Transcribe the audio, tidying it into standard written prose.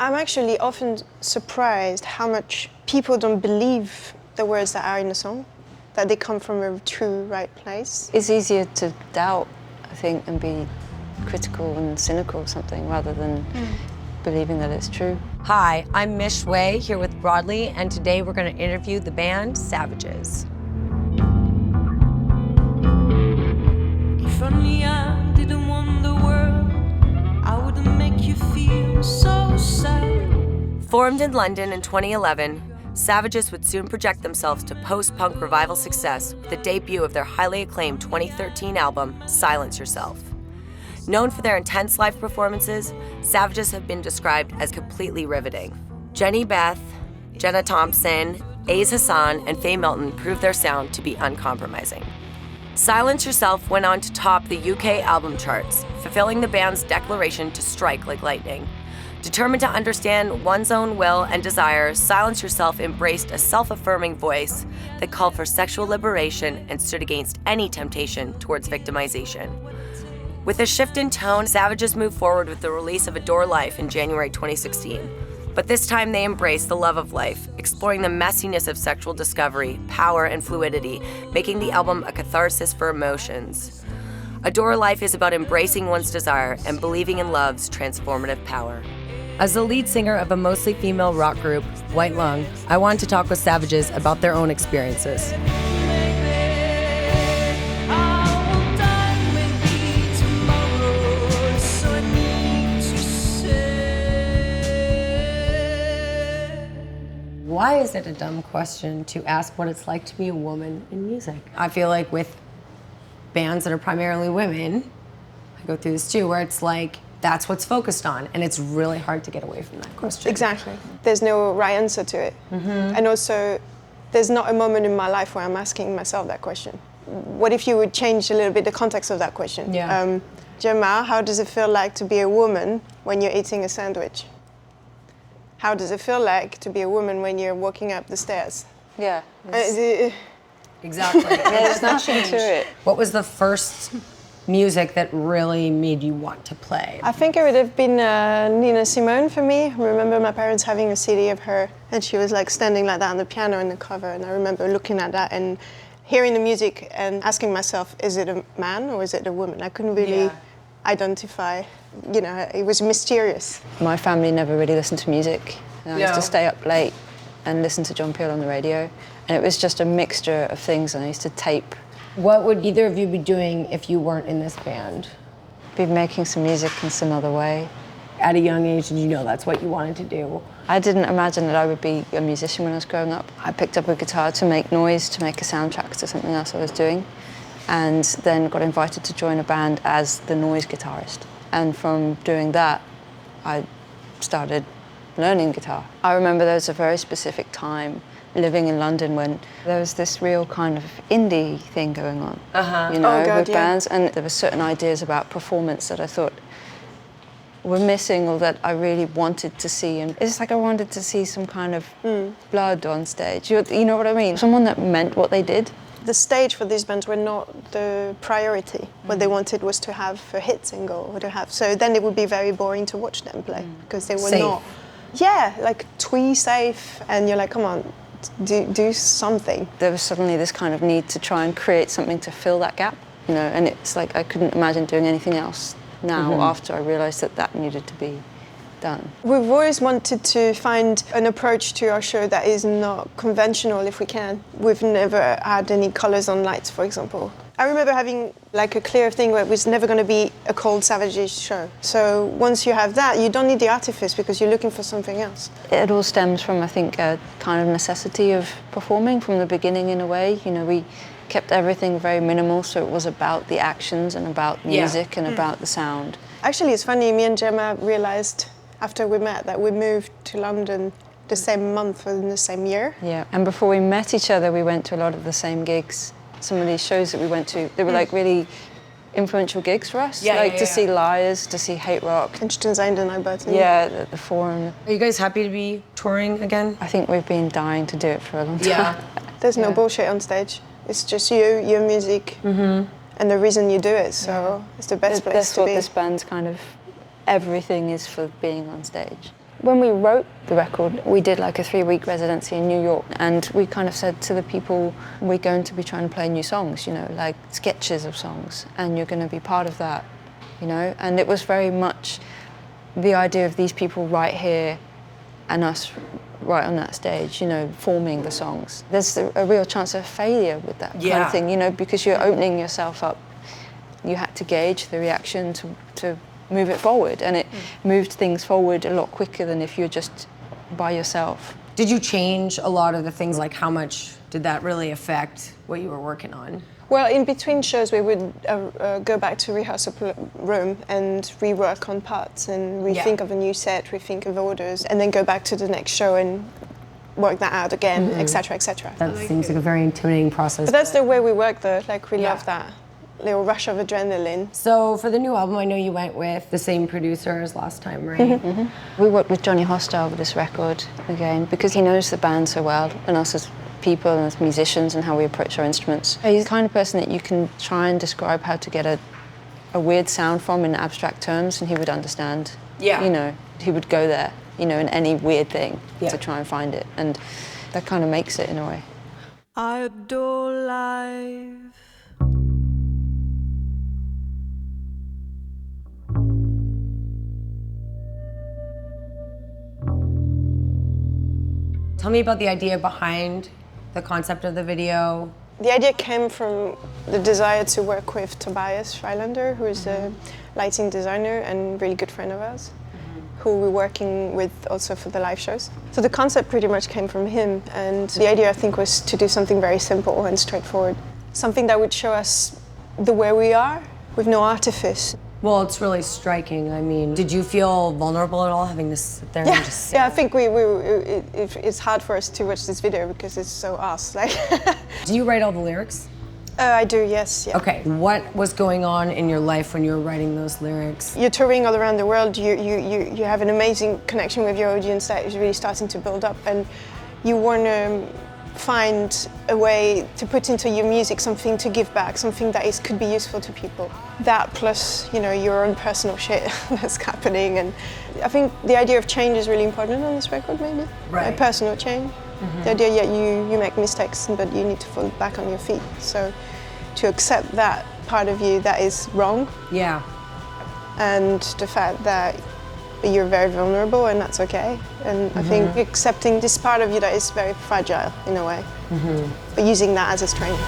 I'm actually often surprised how much people don't believe the words that are in the song, that they come from a true right place. It's easier to doubt, I think, and be critical and cynical or something rather than believing that it's true. Hi, I'm Mish Wei here with Broadly, and today we're going to interview the band Savages. If only I didn't want the world, I wouldn't make you feel so sad. Formed in London in 2011, Savages would soon project themselves to post-punk revival success with the debut of their highly acclaimed 2013 album, Silence Yourself. Known for their intense live performances, Savages have been described as completely riveting. Jenny Beth, Jenna Thompson, Aze Hassan, and Faye Milton proved their sound to be uncompromising. Silence Yourself went on to top the UK album charts, fulfilling the band's declaration to strike like lightning. Determined to understand one's own will and desires, Silence Yourself embraced a self-affirming voice that called for sexual liberation and stood against any temptation towards victimization. With a shift in tone, Savages moved forward with the release of Adore Life in January 2016. But this time they embraced the love of life, exploring the messiness of sexual discovery, power, and fluidity, making the album a catharsis for emotions. Adore Life is about embracing one's desire and believing in love's transformative power. As the lead singer of a mostly female rock group, White Lung, I wanted to talk with Savages about their own experiences. Why is it a dumb question to ask what it's like to be a woman in music? I feel like with bands that are primarily women, I go through this too, where it's like, that's what's focused on, and it's really hard to get away from that question. Exactly. There's no right answer to it. And also, there's not a moment in my life where I'm asking myself that question. What if you would change a little bit the context of that question? Yeah. Gemma, how does it feel like to be a woman when you're eating a sandwich? How does it feel like to be a woman when you're walking up the stairs? Yeah. Exactly. There's nothing to it. What was the first music that really made you want to play? I think it would have been Nina Simone for me. I remember my parents having a CD of her, and she was like standing like that on the piano in the cover, and I remember looking at that and hearing the music and asking myself, is it a man or is it a woman? I couldn't really identify, you know, it was mysterious. My family never really listened to music. I used to stay up late and listen to John Peel on the radio, and it was just a mixture of things, and I used to tape. What would either of you be doing if you weren't in this band? Be making some music in some other way. At a young age, did you know that's what you wanted to do? I didn't imagine that I would be a musician when I was growing up. I picked up a guitar to make noise, to make a soundtrack to something else I was doing, and then got invited to join a band as the noise guitarist. And from doing that, I started learning guitar. I remember there was a very specific time living in London when there was this real kind of indie thing going on, you know, with bands, and there were certain ideas about performance that I thought were missing or that I really wanted to see. And it's like I wanted to see some kind of blood on stage. You know what I mean? Someone that meant what they did. The stage for these bands were not the priority. What they wanted was to have a hit single, or to have, so then it would be very boring to watch them play because they were not, like twee safe, and you're like, come on, do something. There was suddenly this kind of need to try and create something to fill that gap, you know, and it's like I couldn't imagine doing anything else now after I realised that that needed to be done. We've always wanted to find an approach to our show that is not conventional if we can. We've never had any colours on lights, for example. I remember having like a clear thing where it was never going to be a cold Savages show. So once you have that, you don't need the artifice because you're looking for something else. It all stems from, I think, a kind of necessity of performing from the beginning in a way. You know, we kept everything very minimal, so it was about the actions and about music and about the sound. Actually, it's funny, me and Gemma realised after we met that we moved to London the same month or in the same year. Yeah, and before we met each other, we went to a lot of the same gigs. Some of these shows that we went to, they were like really influential gigs for us. To see Liars, to see Hate Rock. Liechtenstein and Alberta. Yeah, the Forum. Are you guys happy to be touring again? I think we've been dying to do it for a long time. There's no bullshit on stage. It's just you, your music, and the reason you do it, so it's the best place to be. That's what this band's kind of, everything is for being on stage. When we wrote the record, we did like a 3-week residency in New York, and we kind of said to the people, we're going to be trying to play new songs, you know, like sketches of songs, and you're going to be part of that, you know. And it was very much the idea of these people right here and us right on that stage, you know, forming the songs. There's a real chance of failure with that kind of thing, you know, because you're opening yourself up. You had to gauge the reaction to move it forward, and it moved things forward a lot quicker than if you're just by yourself. Did you change a lot of the things? Like, how much did that really affect what you were working on? Well, in between shows, we would go back to rehearsal room and rework on parts and rethink of a new set, rethink of orders, and then go back to the next show and work that out again, etc., etc. That seems like a very intimidating process. But that's the way we work, though. Like, we love that little rush of adrenaline. So for the new album, I know you went with the same producer as last time, right? We worked with Johnny Hostile with this record again because he knows the band so well, and us as people and as musicians and how we approach our instruments. He's the kind of person that you can try and describe how to get a weird sound from in abstract terms, and he would understand. Yeah. You know, he would go there, you know, in any weird thing to try and find it, and that kind of makes it in a way. I adore life. Tell me about the idea behind the concept of the video. The idea came from the desire to work with Tobias Freilander, who is a lighting designer and really good friend of ours, who we're working with also for the live shows. So the concept pretty much came from him, and the idea, I think, was to do something very simple and straightforward. Something that would show us the way we are, with no artifice. Well, it's really striking. I mean, did you feel vulnerable at all having to sit there and just sit? Yeah, I think it's hard for us to watch this video because it's so us. Like, Do you write all the lyrics? I do, yes. Yeah. Okay, what was going on in your life when you were writing those lyrics? You're touring all around the world. You have an amazing connection with your audience that is really starting to build up, and you want to find a way to put into your music something to give back, something that could be useful to people. That plus, you know, your own personal shit that's happening, and I think the idea of change is really important on this record, maybe. Right. A personal change. The idea that you make mistakes, but you need to fall back on your feet. So to accept that part of you that is wrong. Yeah. And the fact that you're very vulnerable, and that's okay. And I think accepting this part of you that is very fragile in a way, but using that as a strength.